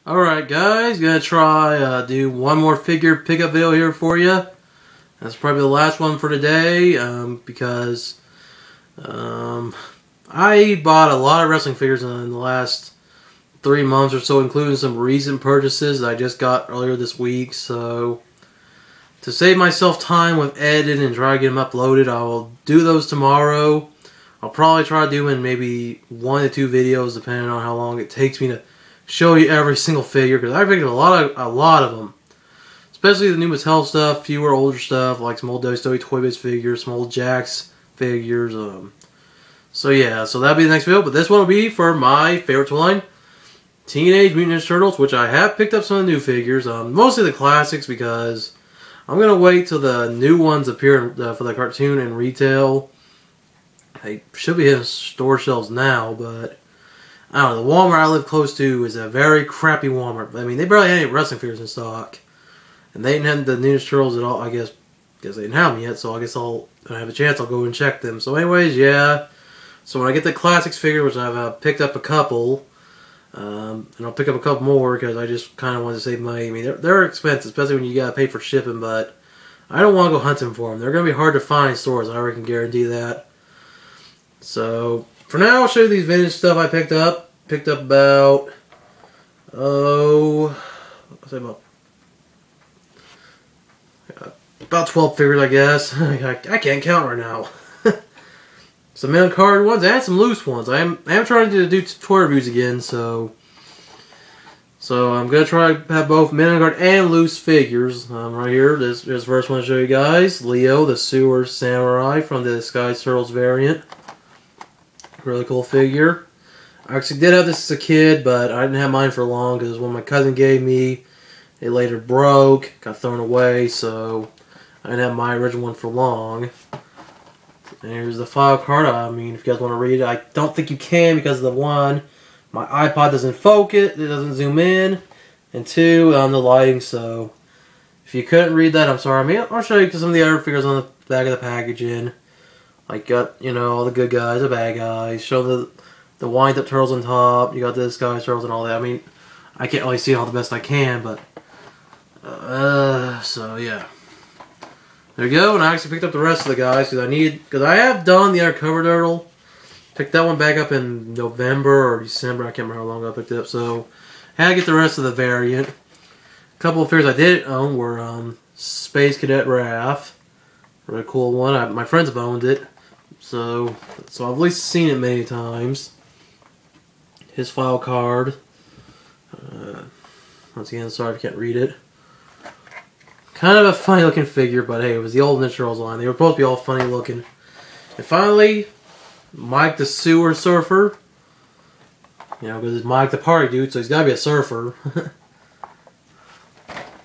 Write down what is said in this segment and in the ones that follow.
Alright guys, gonna try do one more figure pickup video here for you. That's probably the last one for today because I bought a lot of wrestling figures in the last 3 months or so, including some recent purchases that I just got earlier this week. So to save myself time with editing and try to get them uploaded, I will do those tomorrow. I'll probably try doing maybe 1 to 2 videos depending on how long it takes me to show you every single figure, because I picked a lot of them, especially the new Mattel stuff, fewer older stuff like some old WWE toy-based figures, some old Jakks figures. So yeah, so that'll be the next video. But this one will be for my favorite toy line, Teenage Mutant Ninja Turtles, which I have picked up some of the new figures, mostly the classics, because I'm gonna wait till the new ones appear for the cartoon and retail. They should be hitting store shelves now, but I don't know, the Walmart I live close to is a very crappy Walmart. I mean, they barely had any wrestling figures in stock. And they didn't have the Ninja Turtles at all, I guess they didn't have them yet, so I guess when I have a chance, I'll go and check them. So anyways, yeah. So when I get the classics figure, which I've picked up a couple, and I'll pick up a couple more because I just kind of want to save money. I mean, they're expensive, especially when you got to pay for shipping, but I don't want to go hunting for them. They're going to be hard to find in stores, I can guarantee that. So for now, I'll show you these vintage stuff I picked up. Picked up about, about 12 figures, I guess. I can't count right now. Some main card ones and some loose ones. I am trying to do toy reviews again, so I'm gonna try to have both main card and loose figures. Right here, this first one to show you guys, Leo, the Sewer Samurai from the Disguised Turtles variant. Really cool figure. I actually did have this as a kid, but I didn't have mine for long because when my cousin gave me, it later broke, got thrown away, so I didn't have my original one for long. And here's the file card. I mean, if you guys want to read it, I don't think you can because of the one, my iPod doesn't focus, it doesn't zoom in, and 2, the lighting, so if you couldn't read that, I'm sorry. I mean, I'll show you some of the other figures on the back of the packaging. Like, got, you know, all the good guys, the bad guys, show the wind-up turtles on top, you got the Disguised Turtles and all that. I mean, I can't really see all the best I can, but, so yeah. There you go, and I actually picked up the rest of the guys, because I have done the Undercover Turtle. Picked that one back up in November or December, I can't remember how long I picked it up, so I had to get the rest of the variant. A couple of figures I did own were, Space Cadet Raph. Really cool one, my friends have owned it, so I've at least seen it many times. His file card. Once again, sorry if I can't read it. Kind of a funny looking figure, but hey, it was the old Ninja Turtles line. They were supposed to be all funny looking. And finally, Mike the Sewer Surfer. You know, because it's Mike the party dude, so he's got to be a surfer.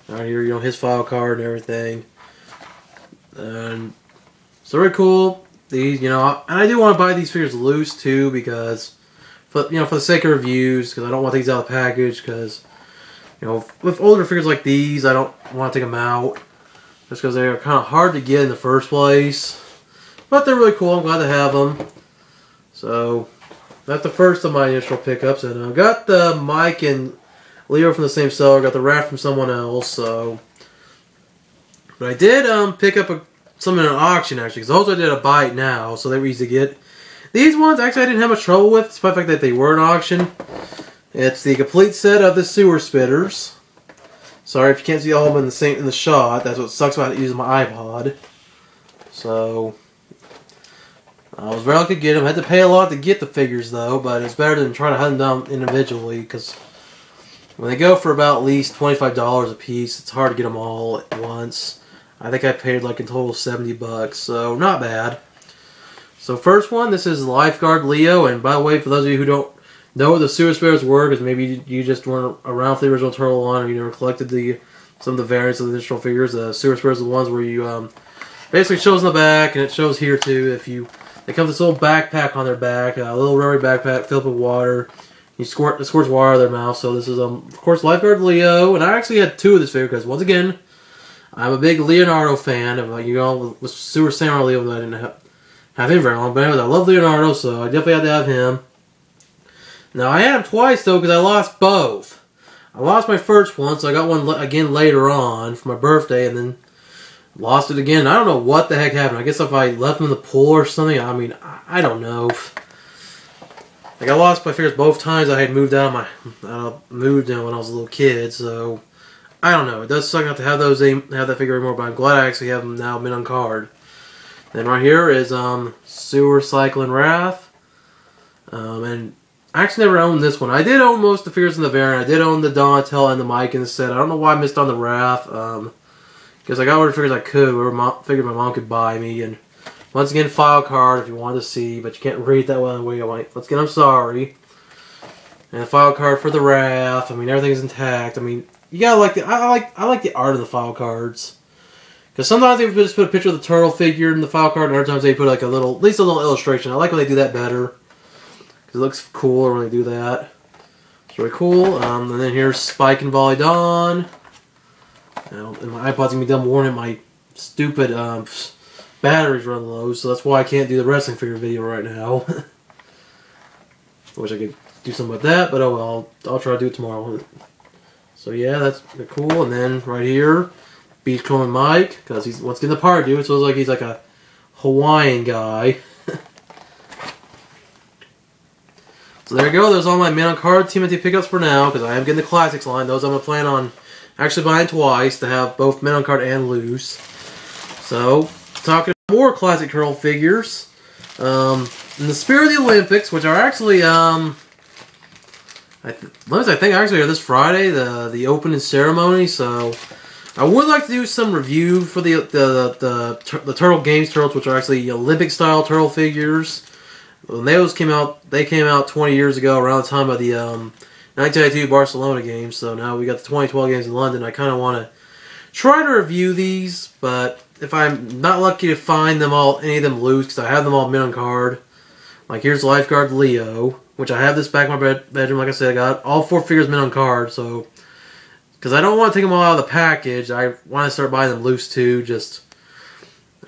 Right here, you know, his file card and everything. And so very cool. These, you know, and I do want to buy these figures loose too, because for the sake of reviews, because I don't want things out of the package, because, you know, with older figures like these, I don't want to take them out, just because they're kind of hard to get in the first place. But they're really cool. I'm glad to have them. So that's the first of my initial pickups, and I got the Mike and Leo from the same seller. Got the Raph from someone else. So, but I did pick up some in an auction actually, because those I did a buy it now, so they were easy to get. These ones, actually, I didn't have much trouble with, despite the fact that they were in auction. It's the complete set of the Sewer Spitters. Sorry if you can't see all of them in the shot. That's what sucks about using my iPod. So, I was very lucky to get them. I had to pay a lot to get the figures, though, but it's better than trying to hunt them down individually, because when they go for about at least $25 a piece, it's hard to get them all at once. I think I paid like in total $70, so not bad. So first one, this is Lifeguard Leo, and by the way, for those of you who don't know what the Sewer Spitters were, because maybe you just weren't around for the original Turtle line, or you never collected some of the variants of the digital figures, the Sewer Spitters are the ones where you basically shows in the back, and it shows here too. They come with this little backpack on their back, a little rubbery backpack filled with water. It squirts water out of their mouth. So this is of course Lifeguard Leo, and I actually had 2 of this figure because once again, I'm a big Leonardo fan. Of, you know, with Sewer Samurai Leo, I didn't have him very long, but anyways, I love Leonardo, so I definitely had to have him. Now, I had him twice, though, because I lost both. I lost my first one, so I got one again later on for my birthday, and then lost it again. I don't know what the heck happened. I guess if I left them in the pool or something, I mean, I don't know. Like, I lost my figures both times. I had moved out of my, moved in when I was a little kid, so I don't know. It does suck not to have that figure anymore, but I'm glad I actually have them now mint on card. Then right here is Sewer Cycling Wrath, and I actually never owned this one. I did own most of the figures in the variant. I did own the Donatello and the Mike in the set. I don't know why I missed on the Wrath. Because I got whatever figures I could, whatever figure my mom could buy me. And once again, file card if you wanted to see, but you can't read that well anyway. Once again, I'm sorry. And a file card for the Wrath. I mean, everything's intact. I mean, you gotta like I like the art of the file cards. Because sometimes they just put a picture of the turtle figure in the file card, and other times they put like at least a little illustration. I like when they do that better. Because it looks cooler when they do that. It's really cool. And then here's Spike and Volley Dawn. And my iPod's gonna be done warning my stupid batteries run low, so that's why I can't do the wrestling figure video right now. I wish I could do something about that, but oh well, I'll try to do it tomorrow. So yeah, that's cool. And then right here, Beachcomber Mike, because he's once again the party dude, so it looks like he's like a Hawaiian guy. So there you go. There's all my mint on card TMNT pickups for now, because I am getting the classics line. Those I'm gonna plan on actually buying twice to have both mint on card and loose. So, talking about more classic turtle figures. In the spirit of the Olympics, which are actually, I think actually are this Friday, the opening ceremony. So, I would like to do some review for the Turtle Games Turtles, which are actually Olympic style turtle figures. When those came out, they came out 20 years ago, around the time of the 1992 Barcelona games. So now we got the 2012 games in London. I kind of want to try to review these, but if I'm not lucky to find them all, any of them loose, because I have them all mint on card. Like here's Lifeguard Leo, which I have this back in my bedroom. Like I said, I got all 4 figures mint on card. So because I don't want to take them all out of the package, I want to start buying them loose too. Just,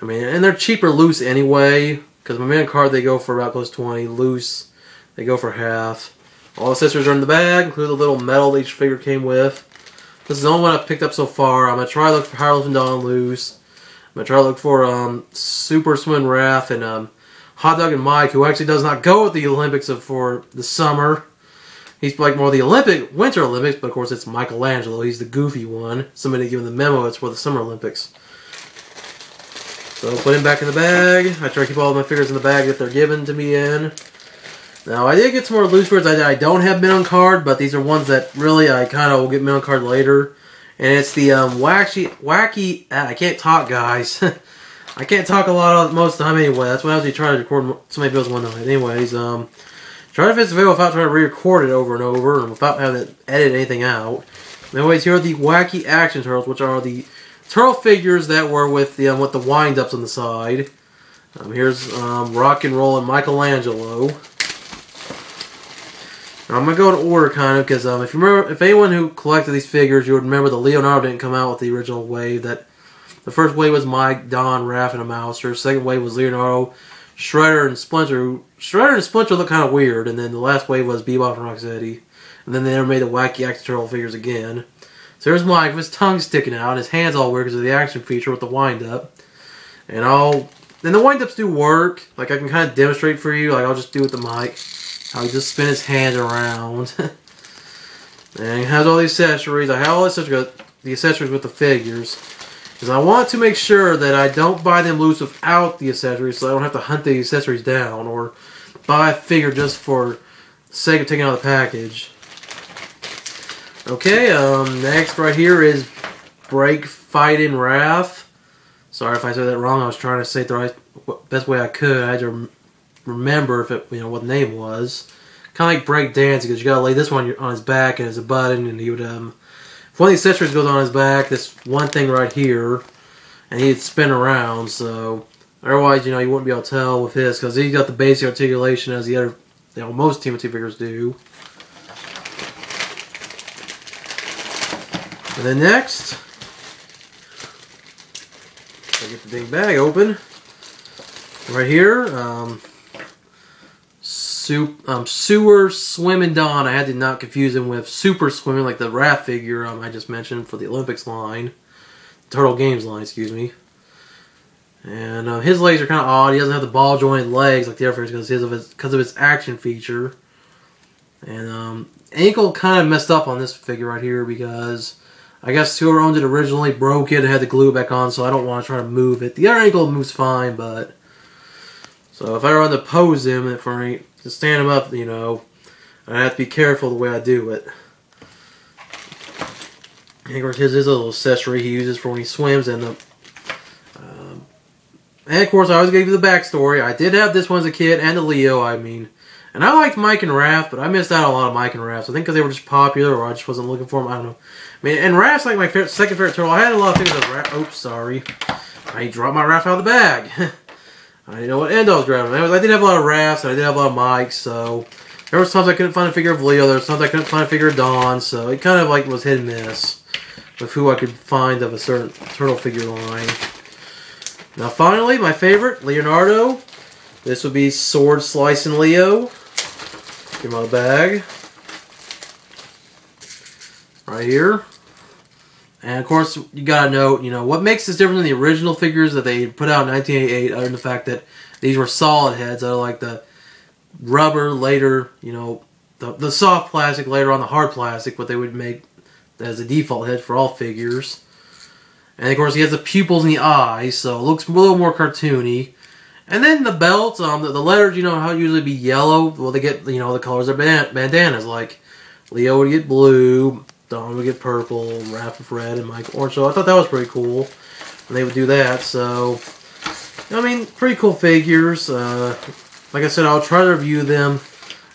I mean, and they're cheaper loose anyway. Because my mint on card they go for about close to 20, loose they go for half. All accessories are in the bag, including the little medal that each figure came with. This is the only one I've picked up so far. I'm going to try to look for Harold and Dawn loose. I'm going to try to look for Super Swim Wrath and Hot Dog and Mike, who actually does not go with the Olympics for the summer. He's like more the Winter Olympics, but of course it's Michelangelo. He's the goofy one. Somebody giving the memo it's for the Summer Olympics. So put him back in the bag. I try to keep all of my figures in the bag that they're given to me in. Now I did get some more loose figures I don't have mint on card, but these are ones that really I kind of will get mint on card later. And it's the wacky. I can't talk, guys. I can't talk a lot most of the time anyway. That's why I was trying to record so many videos one night. Anyways, trying to finish the video without trying to re-record it over and over, and without having to edit anything out. Anyways, here are the Wacky Action Turtles, which are the turtle figures that were with the wind-ups on the side. Here's Rock and Roll and Michelangelo. Now, I'm gonna go in order kind of because if you remember, if anyone who collected these figures, you would remember that Leonardo didn't come out with the original wave. That the first wave was Mike, Don, Raph, and a Mouser. Second wave was Leonardo, Shredder, and Splinter. Shredder and Splinter look kind of weird, and then the last wave was Bebop and Rocksteady. And then they never made the Wacky Action Turtle figures again. So there's Mike with his tongue sticking out, and his hands all weird because of the action feature with the wind-up. And the wind-ups do work. Like, I can kind of demonstrate for you. Like, I'll just do with the mic. How he just spin his hands around. And he has all these accessories. I have all the accessories with the figures. Because I want to make sure that I don't buy them loose without the accessories, so I don't have to hunt the accessories down. Or buy a figure just for the sake of taking out the package. Okay, next right here is Break Fightin' Wrath. Sorry if I said that wrong. I was trying to say it the best way I could. I had to remember if it, what the name was. Kind of like break dancing, because you gotta lay this one on his back and as a button, and he would if one of the accessories goes on his back, this one thing right here, and he'd spin around. So otherwise, you wouldn't be able to tell with his, because he's got the basic articulation as the other, most TMNT figures do. And then next, I get the big bag open. Right here, Sewer Swimming Dawn. I had to not confuse him with Super Swimming, like the Raph figure I just mentioned for the Olympics line. Turtle Games line, excuse me. And his legs are kind of odd. He doesn't have the ball jointed legs like the other figures because of his action feature. And ankle kind of messed up on this figure right here because I guess whoever owned it originally broke it and had to glue it back on, so I don't want to try to move it. The other ankle moves fine, but so if I were to pose him to stand him up, you know, I have to be careful the way I do it. And of course, his is a little accessory he uses for when he swims, and of course, I always give you the backstory. I did have this one as a kid, and the Leo, I mean. And I liked Mike and Raph, but I missed out on a lot of Mike and Raph. I think because they were just popular, or I just wasn't looking for them. I don't know. I mean, and Raph's like my second favorite turtle. I had a lot of figures of Raph. Oops, sorry. I dropped my Raph out of the bag. I didn't know what end I was grabbing. Anyways, I did have a lot of Raphs, and I did have a lot of Mikes, so there was times I couldn't find a figure of Leo. There was times I couldn't find a figure of Dawn, so it kind of like was hit and miss with who I could find of a certain turtle figure line. Now, finally, my favorite, Leonardo. This would be Sword Slicing Leo. Give him out of the bag. Right here. And of course, you gotta note, you know, what makes this different than the original figures that they put out in 1988, other than the fact that these were solid heads, other like the rubber later, you know, the soft plastic later on the hard plastic, what they would make as a default head for all figures. And of course, he has the pupils in the eyes, so it looks a little more cartoony. And then the belt, the letters, you know, how it usually be yellow. Well, they get, you know, the colors of bandanas. Like, Leo would get blue, Dawn would get purple, Raph with red, and Mike orange. So I thought that was pretty cool when they would do that. So, I mean, pretty cool figures. Like I said, I'll try to review them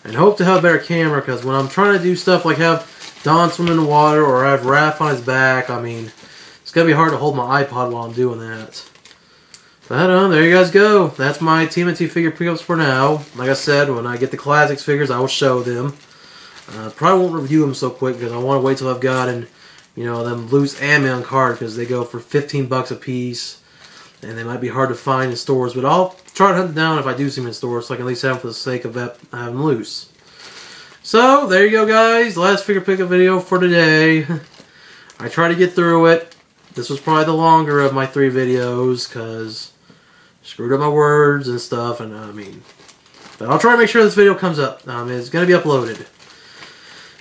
and hope to have a better camera, because when I'm trying to do stuff like have Dawn swim in the water or have Raph on his back, I mean, it's going to be hard to hold my iPod while I'm doing that. But there you guys go. That's my TMNT figure pickups for now. Like I said, when I get the classics figures, I will show them. Probably won't review them so quick because I want to wait till I've gotten, you know, them loose and on card, because they go for 15 bucks a piece, and they might be hard to find in stores. But I'll try to hunt them down if I do see them in stores, so I can at least have them for the sake of having them loose. So there you go, guys. Last figure pickup video for today. I tried to get through it. This was probably the longer of my 3 videos because screwed up my words and stuff, and I mean, but I'll try to make sure this video comes up. It's going to be uploaded.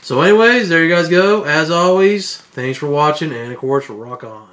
So anyways, there you guys go. As always, thanks for watching, and of course, rock on.